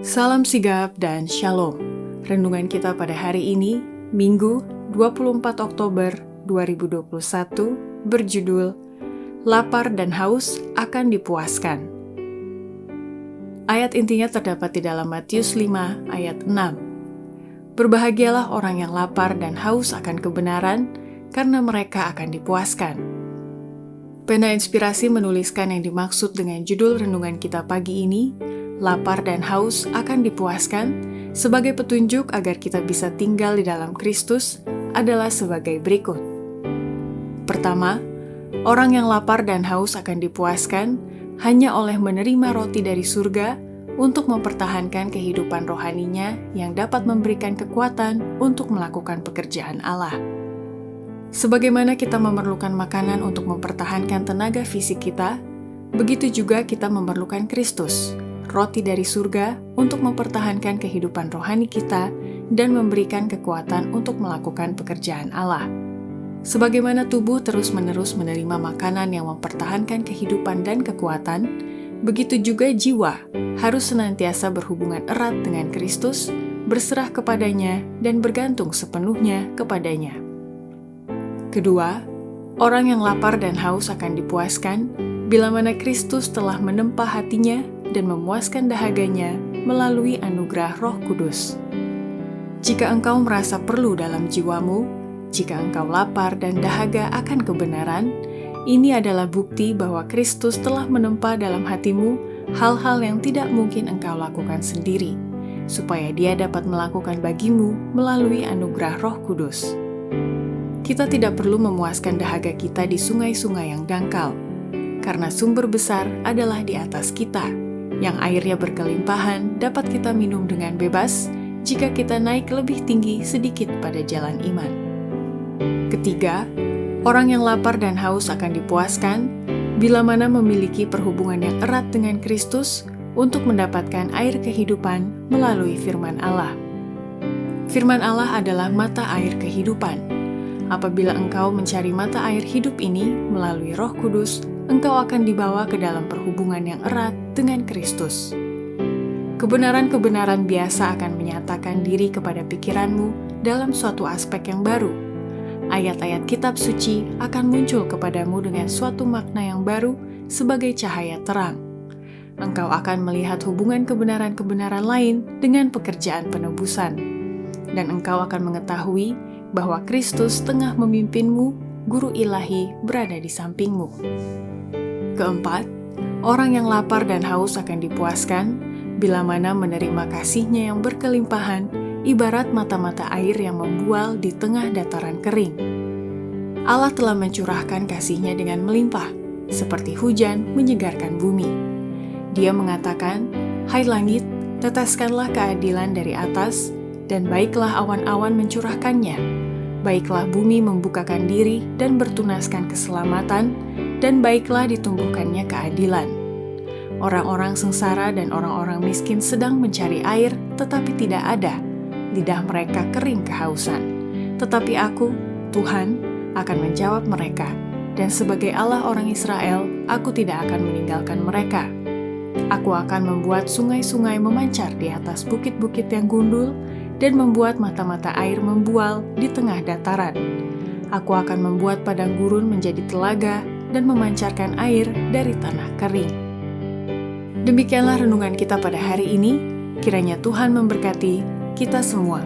Salam sigap dan shalom. Renungan kita pada hari ini, Minggu 24 Oktober 2021, berjudul Lapar dan Haus akan dipuaskan. Ayat intinya terdapat di dalam Matius 5 ayat 6. Berbahagialah orang yang lapar dan haus akan kebenaran, karena mereka akan dipuaskan. Pena Inspirasi menuliskan yang dimaksud dengan judul renungan kita pagi ini, lapar dan haus akan dipuaskan, sebagai petunjuk agar kita bisa tinggal di dalam Kristus adalah sebagai berikut. Pertama, orang yang lapar dan haus akan dipuaskan hanya oleh menerima roti dari surga untuk mempertahankan kehidupan rohaninya yang dapat memberikan kekuatan untuk melakukan pekerjaan Allah. Sebagaimana kita memerlukan makanan untuk mempertahankan tenaga fisik kita, begitu juga kita memerlukan Kristus, roti dari surga, untuk mempertahankan kehidupan rohani kita dan memberikan kekuatan untuk melakukan pekerjaan Allah. Sebagaimana tubuh terus-menerus menerima makanan yang mempertahankan kehidupan dan kekuatan, begitu juga jiwa harus senantiasa berhubungan erat dengan Kristus, berserah kepadanya, dan bergantung sepenuhnya kepadanya. Kedua, orang yang lapar dan haus akan dipuaskan bila mana Kristus telah menempa hatinya dan memuaskan dahaganya melalui anugerah Roh Kudus. Jika engkau merasa perlu dalam jiwamu, jika engkau lapar dan dahaga akan kebenaran, ini adalah bukti bahwa Kristus telah menempa dalam hatimu hal-hal yang tidak mungkin engkau lakukan sendiri, supaya Dia dapat melakukan bagimu melalui anugerah Roh Kudus. Kita tidak perlu memuaskan dahaga kita di sungai-sungai yang dangkal, karena sumber besar adalah di atas kita, yang airnya berkelimpahan dapat kita minum dengan bebas jika kita naik lebih tinggi sedikit pada jalan iman. Ketiga, orang yang lapar dan haus akan dipuaskan bila mana memiliki perhubungan yang erat dengan Kristus untuk mendapatkan air kehidupan melalui firman Allah. Firman Allah adalah mata air kehidupan. Apabila engkau mencari mata air hidup ini melalui Roh Kudus, engkau akan dibawa ke dalam perhubungan yang erat dengan Kristus. Kebenaran-kebenaran biasa akan menyatakan diri kepada pikiranmu dalam suatu aspek yang baru. Ayat-ayat kitab suci akan muncul kepadamu dengan suatu makna yang baru sebagai cahaya terang. Engkau akan melihat hubungan kebenaran-kebenaran lain dengan pekerjaan penebusan. Dan engkau akan mengetahui bahwa Kristus tengah memimpinmu, Guru ilahi berada di sampingmu. Keempat, orang yang lapar dan haus akan dipuaskan bila mana menerima kasih-Nya yang berkelimpahan, ibarat mata-mata air yang membual di tengah dataran kering. Allah telah mencurahkan kasih-Nya dengan melimpah, seperti hujan menyegarkan bumi. Dia mengatakan, "Hai langit, teteskanlah keadilan dari atas, dan baiklah awan-awan mencurahkannya. Baiklah bumi membukakan diri dan bertunaskan keselamatan, dan baiklah ditumbuhkannya keadilan. Orang-orang sengsara dan orang-orang miskin sedang mencari air, tetapi tidak ada. Lidah mereka kering kehausan. Tetapi Aku, Tuhan, akan menjawab mereka, dan sebagai Allah orang Israel, Aku tidak akan meninggalkan mereka. Aku akan membuat sungai-sungai memancar di atas bukit-bukit yang gundul, dan membuat mata-mata air membual di tengah dataran. Aku akan membuat padang gurun menjadi telaga dan memancarkan air dari tanah kering." Demikianlah renungan kita pada hari ini. Kiranya Tuhan memberkati kita semua.